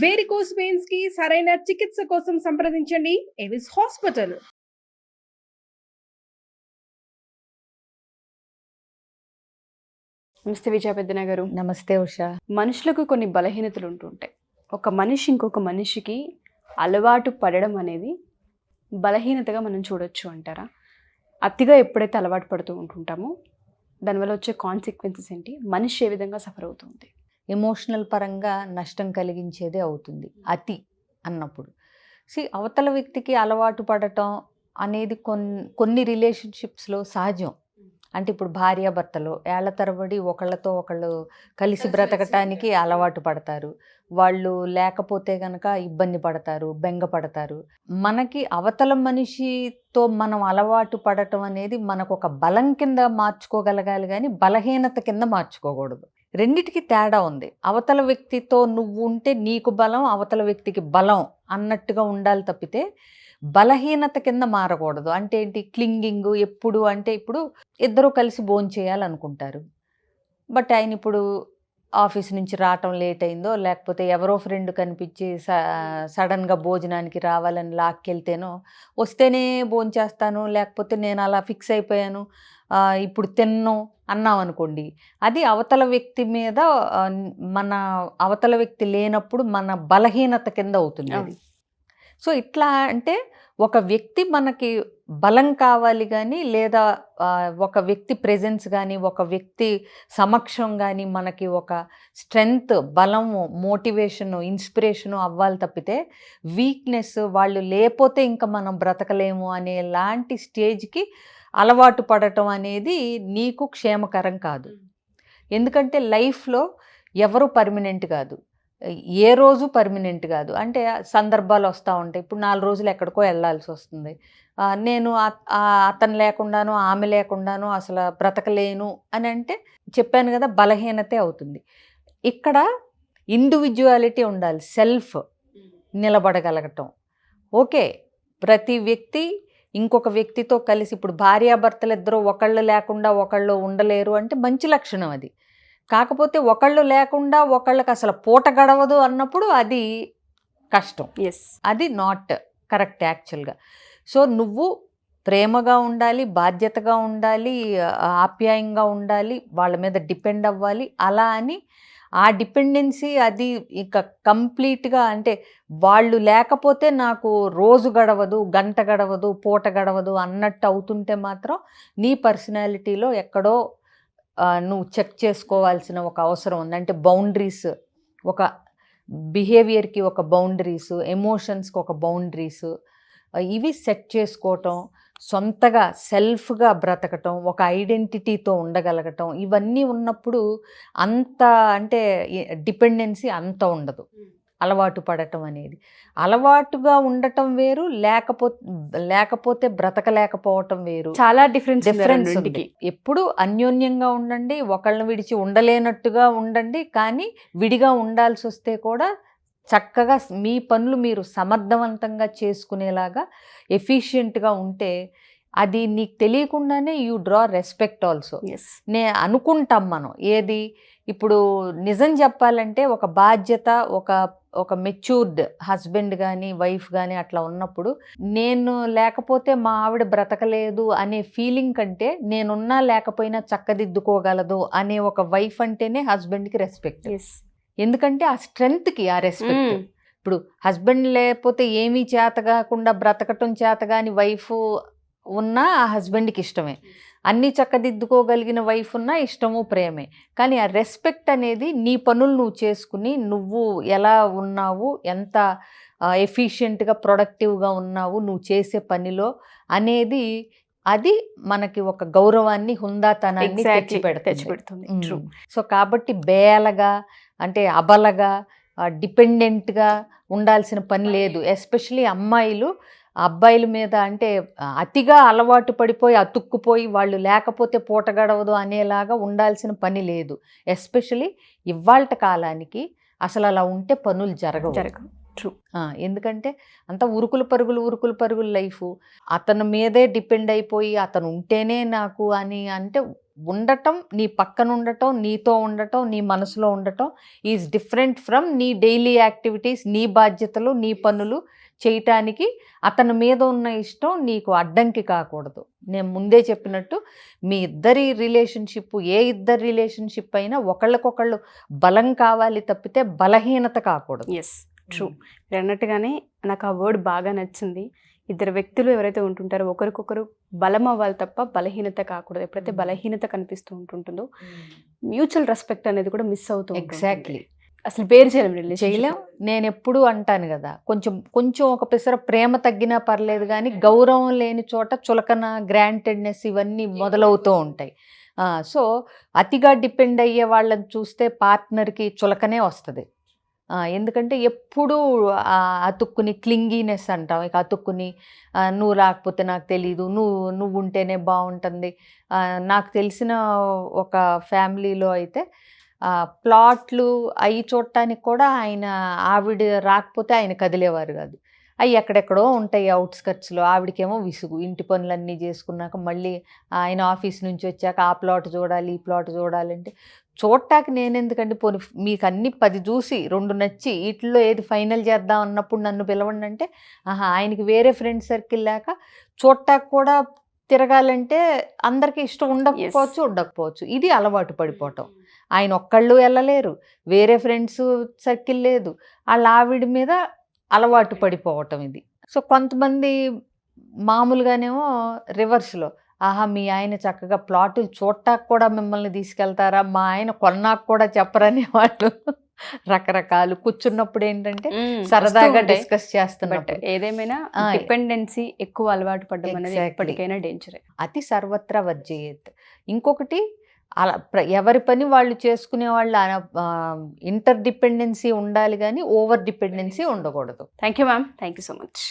Varicose veins కి సరైన చికిత్స కోసం సంప్రదించండి ఎవిస్ హాస్పిటల్. నమస్తే విజయ పెద్దన గారు. నమస్తే ఉషా. మనుషులకు కొన్ని బలహీనతలు ఉంటుంటాయి. ఒక మనిషి ఇంకొక మనిషికి అలవాటు పడడం అనేది బలహీనతగా మనం చూడొచ్చు అంటారా? అతిగా ఎప్పుడైతే అలవాటు పడుతూ ఉంటుంటామో దానివల్ల వచ్చే కాన్సిక్వెన్సెస్ ఏంటి? మనిషి ఏ విధంగా సఫర్ అవుతుంది? ఎమోషనల్ పరంగా నష్టం కలిగించేదే అవుతుంది అతి అన్నప్పుడు. అవతల వ్యక్తికి అలవాటు పడటం అనేది కొన్ని రిలేషన్షిప్స్లో సహజం. అంటే ఇప్పుడు భార్యాభర్తలు ఏళ్ల తరబడి ఒకళ్ళతో ఒకళ్ళు కలిసి బ్రతకటానికి అలవాటు పడతారు. వాళ్ళు లేకపోతే కనుక ఇబ్బంది పడతారు, బెంగ పడతారు. మనకి అవతల మనిషితో మనం అలవాటు పడటం అనేది మనకు ఒక బలం కింద మార్చుకోగలగాలి కానీ బలహీనత కింద మార్చుకోకూడదు. రెండిటికి తేడా ఉంది. అవతల వ్యక్తితో నువ్వు ఉంటే నీకు బలం, అవతల వ్యక్తికి బలం అన్నట్టుగా ఉండాలి తప్పితే బలహీనత కింద మారకూడదు. అంటే ఏంటి? క్లింగింగ్ ఎప్పుడు అంటే ఇప్పుడు ఇద్దరు కలిసి భోంచేయాలనుకుంటారు. బట్ ఆయన ఇప్పుడు ఆఫీస్ నుంచి రావటం లేట్ అయిందో లేకపోతే ఎవరో ఫ్రెండ్ కనిపించి సడన్గా భోజనానికి రావాలని లాక్కెళ్తేనో వస్తేనే భోంచేస్తాను లేకపోతే నేను అలా ఫిక్స్ అయిపోయాను ఇప్పుడు తిన్ను అన్నాం అనుకోండి, అది అవతల వ్యక్తి మీద మన అవతల వ్యక్తి లేనప్పుడు మన బలహీనత కింద అవుతుంది అది. సో ఇట్లా అంటే ఒక వ్యక్తి మనకి బలం కావాలి కానీ లేదా ఒక వ్యక్తి ప్రెజెన్స్ కానీ ఒక వ్యక్తి సమక్షం కానీ మనకి ఒక స్ట్రెంగ్త్, బలము, మోటివేషను, ఇన్స్పిరేషను అవ్వాలి తప్పితే వీక్నెస్ వాళ్ళు లేకపోతే ఇంకా మనం బ్రతకలేము అనే లాంటి స్టేజ్కి అలవాటు పడటం అనేది నీకు క్షేమకరం కాదు. ఎందుకంటే లైఫ్లో ఎవరు పర్మనెంట్ కాదు, ఏ రోజు పర్మనెంట్ కాదు. అంటే సందర్భాలు వస్తూ ఉంటాయి. ఇప్పుడు 4 రోజులు ఎక్కడికో వెళ్ళాల్సి వస్తుంది. నేను అతను లేకుండాను ఆమె లేకుండాను అసలు బ్రతకలేను అని అంటే చెప్పాను కదా, బలహీనతే అవుతుంది. ఇక్కడ ఇండివిజువాలిటీ ఉండాలి, సెల్ఫ్ నిలబడగలగటం. ఓకే, ప్రతి వ్యక్తి ఇంకొక వ్యక్తితో కలిసి ఇప్పుడు భార్యాభర్తలు ఇద్దరు ఒకళ్ళు లేకుండా ఒకళ్ళు ఉండలేరు అంటే మంచి లక్షణం అది. కాకపోతే ఒకళ్ళు లేకుండా ఒకళ్ళకి అసలు పూట గడవదు అన్నప్పుడు అది కష్టం. అది నాట్ కరెక్ట్ యాక్చువల్గా. సో నువ్వు ప్రేమగా ఉండాలి, బాధ్యతగా ఉండాలి, ఆప్యాయంగా ఉండాలి, వాళ్ళ మీద డిపెండ్ అవ్వాలి. అలా అని ఆ డిపెండెన్సీ అది ఇక కంప్లీట్గా అంటే వాళ్ళు లేకపోతే నాకు రోజు గడవదు, గంట గడవదు, పూట గడవదు అన్నట్టు అవుతుంటే మాత్రం నీ పర్సనాలిటీలో ఎక్కడో నువ్వు చెక్ చేసుకోవాల్సిన ఒక అవసరం ఉంది. అంటే బౌండరీస్, ఒక బిహేవియర్కి ఒక బౌండరీస్, ఎమోషన్స్కి ఒక బౌండరీస్, ఇవి సెట్ చేసుకోవటం, సొంతగా సెల్ఫ్గా బ్రతకటం, ఒక ఐడెంటిటీతో ఉండగలగటం, ఇవన్నీ ఉన్నప్పుడు అంత అంటే డిపెండెన్సీ అంత ఉండదు. అలవాటు పడటం అనేది, అలవాటుగా ఉండటం వేరు, లేకపోతే బ్రతకలేకపోవటం వేరు. చాలా డిఫరెన్స్ ఉంది. ఎప్పుడు అన్యోన్యంగా ఉండండి, ఒకళ్ళని విడిచి ఉండలేనట్టుగా ఉండండి, కానీ విడిగా ఉండాల్సి వస్తే కూడా చక్కగా మీ పనులు మీరు సమర్థవంతంగా చేసుకునేలాగా ఎఫిషియెంట్గా ఉంటే అది నీకు తెలియకుండానే యూ డ్రా రెస్పెక్ట్ ఆల్సో. అనుకుంటాం మనం ఏది ఇప్పుడు నిజం చెప్పాలంటే ఒక బాధ్యత, ఒక మెచ్యూర్డ్ హస్బెండ్ కానీ వైఫ్ కానీ అట్లా ఉన్నప్పుడు నేను లేకపోతే మా ఆవిడ బ్రతకలేదు అనే ఫీలింగ్ కంటే నేనున్నా లేకపోయినా చక్కదిద్దుకోగలదు అనే ఒక వైఫ్ అంటేనే హస్బెండ్కి రెస్పెక్ట్. ఎందుకంటే ఆ స్ట్రెంగ్త్కి ఆ రెస్పెక్ట్. ఇప్పుడు హస్బెండ్ లేకపోతే ఏమీ చేత కాకుండా బ్రతకటం చేత కాని వైఫ్ ఉన్నా ఆ హస్బెండ్కి ఇష్టమే, అన్నీ చక్కదిద్దుకోగలిగిన వైఫ్ ఉన్నా ఇష్టము, ప్రేమే. కానీ ఆ రెస్పెక్ట్ అనేది నీ పనులు నువ్వు చేసుకుని నువ్వు ఎలా ఉన్నావు, ఎంత ఎఫిషియెంట్గా ప్రొడక్టివ్గా ఉన్నావు నువ్వు చేసే పనిలో అనేది, అది మనకి ఒక గౌరవాన్ని, హుందాతనాన్ని తెచ్చిపెడుతుంది. సో కాబట్టి బేలగా అంటే అబలగా డిపెండెంట్గా ఉండాల్సిన పని లేదు. ఎస్పెషలీ అమ్మాయిలు అబ్బాయిల మీద అంటే అతిగా అలవాటు పడిపోయి అతుక్కుపోయి వాళ్ళు లేకపోతే పూట గడవదు అనేలాగా ఉండాల్సిన పని లేదు. ఎస్పెషలీ ఇవాళ కాలానికి అసలు అలా ఉంటే పనులు జరగవు. ఎందుకంటే అంత ఉరుకులు పరుగులు లైఫ్, అతని మీదే డిపెండ్ అయిపోయి అతను ఉంటేనే నాకు అని అంటే ఉండటం, నీ పక్కన ఉండటం, నీతో ఉండటం, నీ మనసులో ఉండటం ఈజ్ డిఫరెంట్ ఫ్రమ్ నీ డైలీ యాక్టివిటీస్, నీ బాధ్యతలు, నీ పనులు చేయటానికి అతని మీద ఉన్న ఇష్టం నీకు అడ్డంకి కాకూడదు. నేను ముందే చెప్పినట్టు మీ ఇద్దరి రిలేషన్షిప్, ఏ ఇద్దరి రిలేషన్షిప్ అయినా ఒకళ్ళకొకళ్ళు బలం కావాలి తప్పితే బలహీనత కాకూడదు. Yes, true. మీరు అన్నట్టుగానే నాకు ఆ వర్డ్ బాగా నచ్చింది. ఇద్దరు వ్యక్తులు ఎవరైతే ఉంటుంటారో ఒకరికొకరు బలం అవ్వాలి తప్ప బలహీనత కాకూడదు. ఎప్పుడైతే బలహీనత కనిపిస్తూ ఉంటుంటుందో మ్యూచువల్ రెస్పెక్ట్ అనేది కూడా మిస్ అవుతూ ఉంటుంది. ఎగ్జాక్ట్లీ, అసలు పేరు చేయలేం. చేయలేం. నేను ఎప్పుడు అంటాను కదా, కొంచెం కొంచెం ఒక పిసర ప్రేమ తగ్గినా పర్లేదు కానీ గౌరవం లేని చోట చులకన, గ్రాంటెడ్నెస్ ఇవన్నీ మొదలవుతూ ఉంటాయి. సో అతిగా డిపెండ్ అయ్యే వాళ్ళని చూస్తే పార్ట్నర్కి చులకనే వస్తుంది. ఎందుకంటే ఎప్పుడూ అతుక్కుని క్లింగీనెస్ అంటాం. ఇక అతుక్కుని నువ్వు రాకపోతే నాకు తెలీదు, నువ్వు ఉంటేనే బాగుంటుంది. నాకు తెలిసిన ఒక ఫ్యామిలీలో అయితే ప్లాట్లు అవి చూడటానికి కూడా ఆవిడ రాకపోతే ఆయన కదిలేవారు కాదు. అవి ఎక్కడెక్కడో ఉంటాయి అవుట్స్కట్స్లో. ఆవిడకేమో విసుగు, ఇంటి పనులన్నీ చేసుకున్నాక మళ్ళీ ఆయన ఆఫీస్ నుంచి వచ్చాక ఆ ప్లాట్ చూడాలి, ఈ ప్లాట్ చూడాలంటే చూడటానికి నేను ఎందుకండి, పోనీ మీకు అన్ని 10 చూసి 2 నచ్చి వీటిల్లో ఏది ఫైనల్ చేద్దాం అన్నప్పుడు నన్ను పిలవండి అంటే ఆయనకి వేరే ఫ్రెండ్ సర్కిల్ లేక చూడటానికి కూడా తిరగాలంటే అందరికీ ఇష్టం ఉండకపోవచ్చు. ఇది అలవాటు పడిపోవటం. ఆయన ఒక్కళ్ళు వెళ్ళలేరు, వేరే ఫ్రెండ్స్ సర్కిల్ లేదు, వాళ్ళ ఆవిడ మీద అలవాటు పడిపోవటం ఇది. సో కొంతమంది మామూలుగానేమో రివర్స్లో, మీ ఆయన చక్కగా ప్లాట్లు చూడటానికి కూడా మిమ్మల్ని తీసుకెళ్తారా, మా ఆయన కొన్నాక కూడా చెప్పరనే వాళ్ళు రకరకాలు. కూర్చున్నప్పుడు ఏంటంటే సరదాగా డిస్కస్ చేస్తున్నట్టు. ఏదేమైనా డిపెండెన్సీ ఎక్కువ అలవాటు పడడం అనేది ఎప్పటికైనా డేంజరే. అతి సర్వత్రా వర్జయేత్. ఇంకొకటి, అలా ఎవరి పని వాళ్ళు చేసుకునే వాళ్ళు ఇంటర్ డిపెండెన్సీ ఉండాలి కానీ ఓవర్ డిపెండెన్సీ ఉండకూడదు. Thank you ma'am, thank you so much.